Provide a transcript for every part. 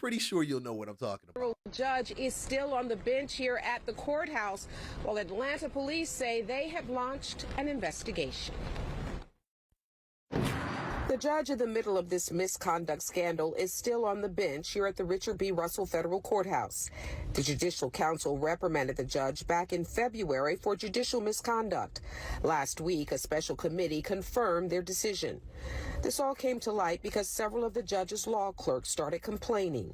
pretty sure you'll know what I'm talking about. Federal judge is still on the bench here at the courthouse, while Atlanta police say they have launched an investigation. The judge in the middle of this misconduct scandal is still on the bench here at the Richard B. Russell Federal Courthouse. The Judicial Council reprimanded the judge back in February for judicial misconduct. Last week, a special committee confirmed their decision. This all came to light because several of the judge's law clerks started complaining.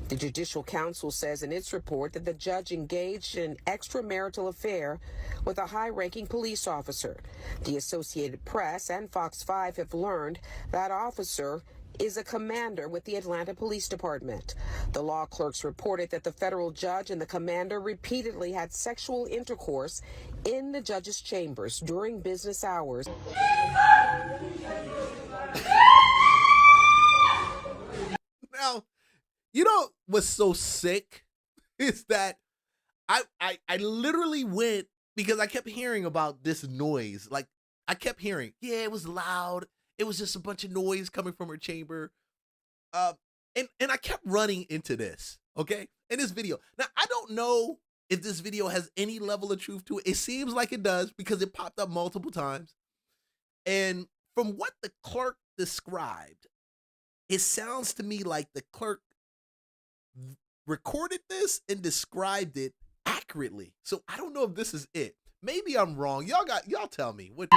The Judicial Council says in its report that the judge engaged in an extramarital affair with a high-ranking police officer. The Associated Press and Fox 5 have learned that officer is a commander with the Atlanta Police Department. The law clerks reported that the federal judge and the commander repeatedly had sexual intercourse in the judge's chambers during business hours. Now, you know what's so sick is that I literally went because I kept hearing about this noise. Like, I kept hearing, yeah, it was loud. It was just a bunch of noise coming from her chamber. And I kept running into this, okay, in this video. Now, I don't know if this video has any level of truth to it. It seems like it does because it popped up multiple times. And from what the clerk described, it sounds to me like the clerk recorded this and described it accurately. So I don't know if this is it. Maybe I'm wrong. Y'all tell me. What?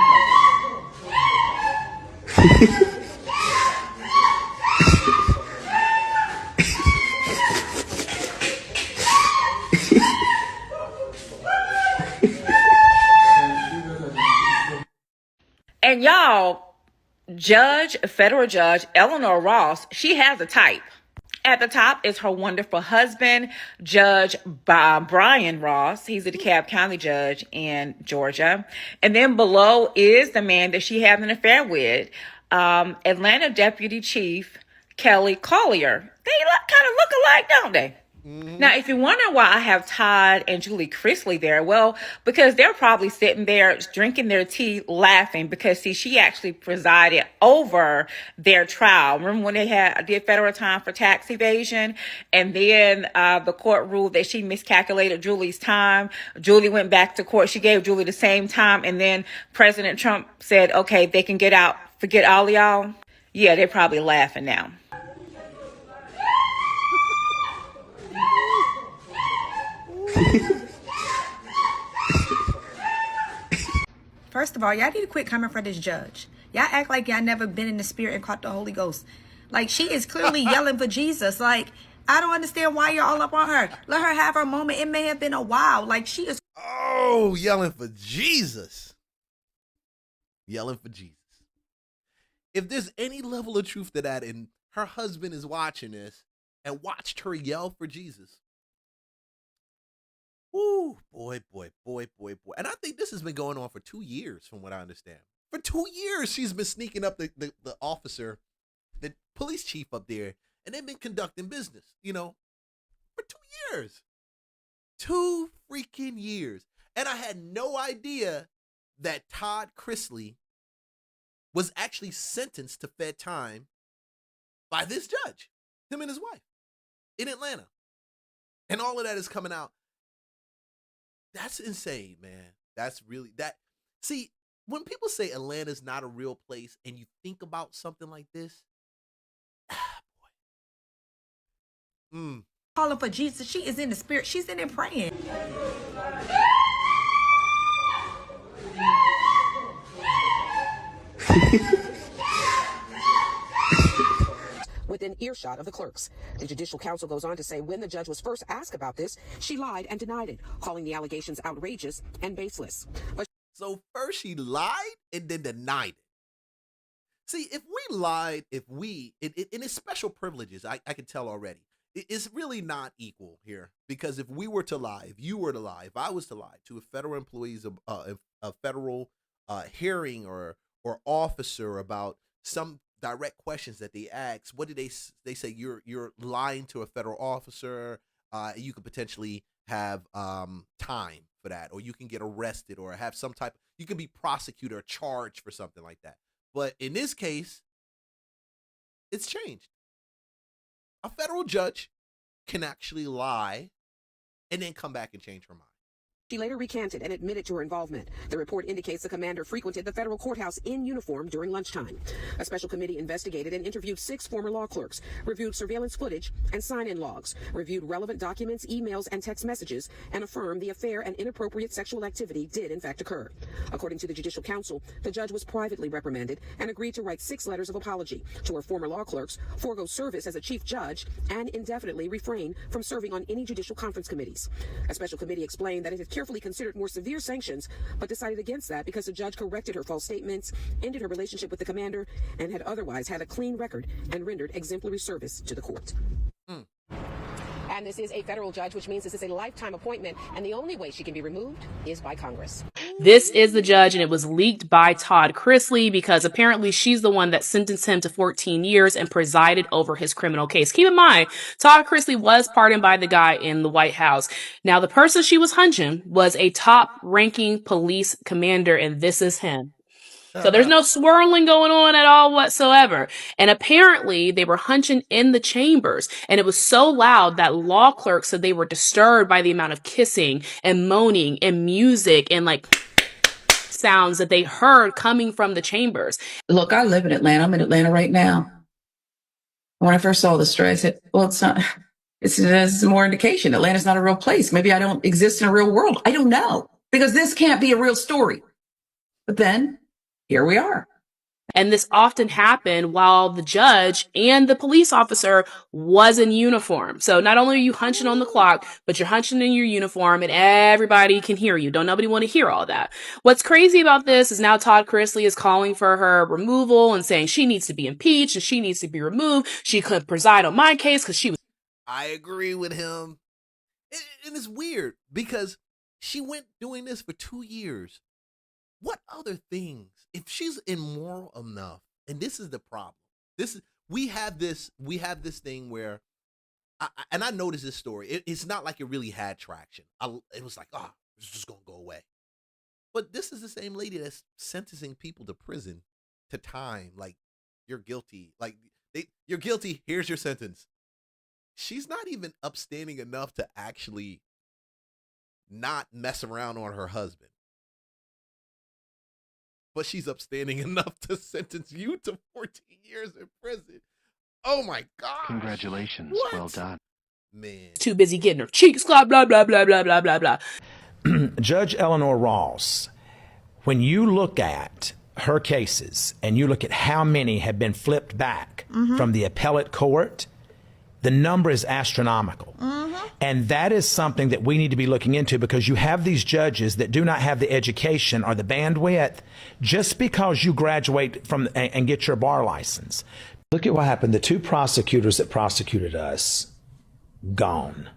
And y'all, federal judge Eleanor Ross, she has a type. At the top is her wonderful husband, Judge Brian Ross. He's a DeKalb County judge in Georgia. And then below is the man that she has an affair with, Atlanta Deputy Chief Kelly Collier. They kind of look alike, don't they? Now, if you wonder why I have Todd and Julie Chrisley there, well, because they're probably sitting there drinking their tea, laughing because, see, she actually presided over their trial. Remember when they did federal time for tax evasion, and then the court ruled that she miscalculated Julie's time. Julie went back to court. She gave Julie the same time, and then President Trump said, okay, they can get out. Forget all of y'all. Yeah, they're probably laughing now. First of all, y'all need to quit coming for this judge. Y'all act like y'all never been in the spirit and caught the Holy Ghost. Like, she is clearly yelling for Jesus. Like, I don't understand why you're all up on her. Let her have her moment. It may have been a while. Like, she is. Oh, yelling for Jesus. Yelling for Jesus. If there's any level of truth to that, and her husband is watching this and watched her yell for Jesus. Ooh, boy. And I think this has been going on for 2 years, from what I understand. For 2 years, she's been sneaking up the officer, the police chief up there, and they've been conducting business, for 2 years. 2 freaking years. And I had no idea that Todd Chrisley was actually sentenced to fed time by this judge, him and his wife, in Atlanta. And all of that is coming out. That's insane, man. That's really that. See, when people say Atlanta's not a real place and you think about something like this, boy. Calling for Jesus. She is in the spirit. She's in there praying. Within earshot of the clerks. The Judicial Council goes on to say when the judge was first asked about this, she lied and denied it, calling the allegations outrageous and baseless. So first she lied and then denied it. See, if we lied, and it's special privileges, I can tell already. It's really not equal here, because if we were to lie, if you were to lie, if I was to lie to a federal employee's a federal hearing or officer about some direct questions that they ask, what do they say? You're lying to a federal officer. You could potentially have time for that, or you can get arrested, or have you can be prosecuted or charged for something like that. But in this case, it's changed. A federal judge can actually lie and then come back and change her mind. She later recanted and admitted to her involvement. The report indicates the commander frequented the federal courthouse in uniform during lunchtime. A special committee investigated and interviewed 6 former law clerks, reviewed surveillance footage and sign-in logs, reviewed relevant documents, emails, and text messages, and affirmed the affair and inappropriate sexual activity did in fact occur. According to the Judicial Council, the judge was privately reprimanded and agreed to write 6 letters of apology to her former law clerks, forego service as a chief judge, and indefinitely refrain from serving on any judicial conference committees. A special committee explained that it had carefully considered more severe sanctions, but decided against that because the judge corrected her false statements, ended her relationship with the commander, and had otherwise had a clean record and rendered exemplary service to the court. And this is a federal judge, which means this is a lifetime appointment, and the only way she can be removed is by Congress. This is the judge, and it was leaked by Todd Chrisley because apparently she's the one that sentenced him to 14 years and presided over his criminal case. Keep in mind, Todd Chrisley was pardoned by the guy in the White House. Now, the person she was hunching was a top-ranking police commander, and this is him. So there's no swirling going on at all whatsoever. And apparently they were hunching in the chambers, and it was so loud that law clerks said they were disturbed by the amount of kissing and moaning and music and like sounds that they heard coming from the chambers. Look, I live in Atlanta. I'm in Atlanta right now. When I first saw the story, I said, well, it's not, it's more indication. Atlanta's not a real place. Maybe I don't exist in a real world. I don't know, because this can't be a real story. But then here we are. And this often happened while the judge and the police officer was in uniform. So not only are you hunching on the clock, but you're hunching in your uniform and everybody can hear you. Don't nobody want to hear all that. What's crazy about this is now Todd Chrisley is calling for her removal and saying she needs to be impeached and she needs to be removed. She could preside on my case because she was. I agree with him. And it's weird because she went doing this for 2 years. What other things? If she's immoral enough, and this is the problem. We have this thing where, I noticed this story. It's not like it really had traction. It was like, it's just gonna go away. But this is the same lady that's sentencing people to prison, to time. Like, you're guilty. Like, you're guilty. Here's your sentence. She's not even upstanding enough to actually not mess around on her husband. But she's upstanding enough to sentence you to 14 years in prison. Oh my God. Congratulations. What? Well done. Man. Too busy getting her cheeks clapped, blah, blah, blah, blah, blah, blah, blah. Judge Eleanor Ross, when you look at her cases and you look at how many have been flipped back from the appellate court, the number is astronomical. And that is something that we need to be looking into, because you have these judges that do not have the education or the bandwidth just because you graduate from and get your bar license. Look at what happened. The 2 prosecutors that prosecuted us, gone.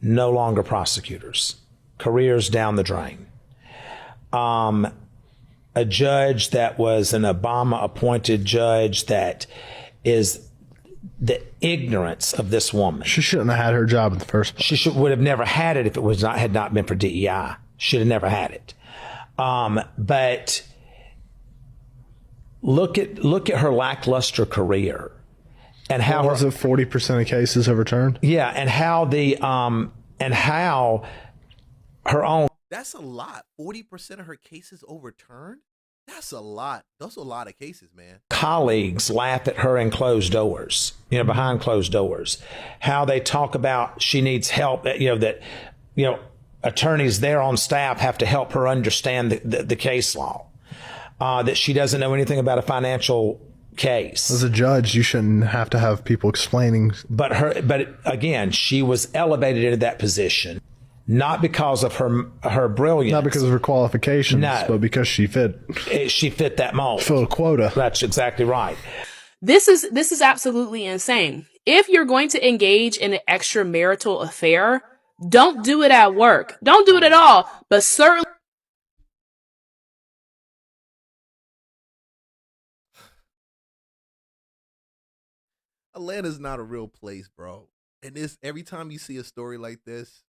No longer prosecutors. Careers down the drain. A judge that was an Obama-appointed judge that is the ignorance of this woman. She shouldn't have had her job in the first place. She would have never had it if it had not been for DEI. Should have never had it. But look at her lackluster career and how was it 40% of cases overturned? Yeah, and how her own. That's a lot. 40% of her cases overturned? That's a lot. Those are a lot of cases, man. Colleagues laugh at her in closed doors, behind closed doors. How they talk about she needs help, that attorneys there on staff have to help her understand the case law. That she doesn't know anything about a financial case. As a judge, you shouldn't have to have people explaining. But again, she was elevated into that position. Not because of her brilliance. Not because of her qualifications, but because she fit that mold. Fill a quota. That's exactly right. This is absolutely insane. If you're going to engage in an extramarital affair, don't do it at work. Don't do it at all. But certainly. Atlanta's not a real place, bro. And every time you see a story like this,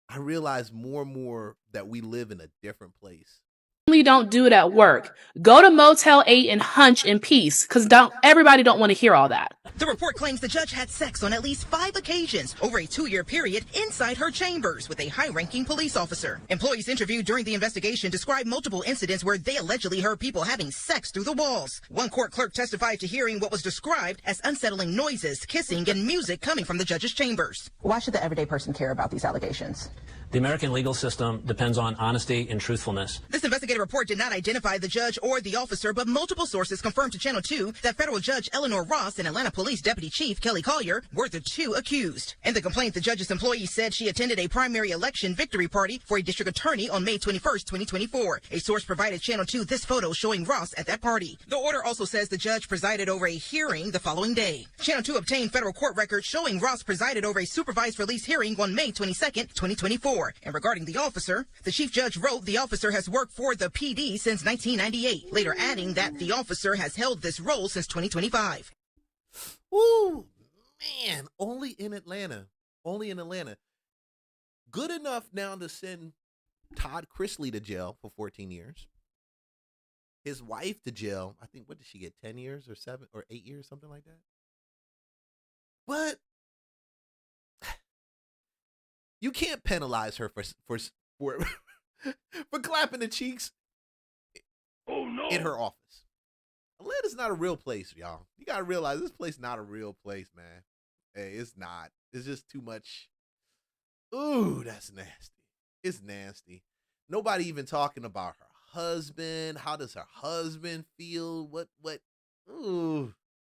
I realize more and more that we live in a different place. don't do it at work. Go to Motel 8 and hunch in peace, because everybody don't want to hear all that. The report claims the judge had sex on at least 5 occasions over a 2-year period inside her chambers with a high-ranking police officer. Employees interviewed during the investigation described multiple incidents where they allegedly heard people having sex through the walls. One court clerk testified to hearing what was described as unsettling noises, kissing, and music coming from the judge's chambers. Why should the everyday person care about these allegations? The American legal system depends on honesty and truthfulness. This investigative report did not identify the judge or the officer, but multiple sources confirmed to Channel 2 that federal judge Eleanor Ross and Atlanta Police Deputy Chief Kelly Collier were the 2 accused. In the complaint, the judge's employee said she attended a primary election victory party for a district attorney on May 21st, 2024. A source provided Channel 2 this photo showing Ross at that party. The order also says the judge presided over a hearing the following day. Channel 2 obtained federal court records showing Ross presided over a supervised release hearing on May 22nd, 2024. And regarding the officer, the chief judge wrote the officer has worked for the PD since 1998, later adding that the officer has held this role since 2025. Ooh, man, only in Atlanta. Only in Atlanta. Good enough now to send Todd Chrisley to jail for 14 years. His wife to jail, I think, what did she get, 10 years or 7 or 8 years, something like that? But you can't penalize her for for clapping the cheeks in her office. Atlanta's not a real place, y'all. You gotta realize this place not a real place, man. Hey, it's not. It's just too much. Ooh, that's nasty. It's nasty. Nobody even talking about her husband. How does her husband feel? What? Ooh.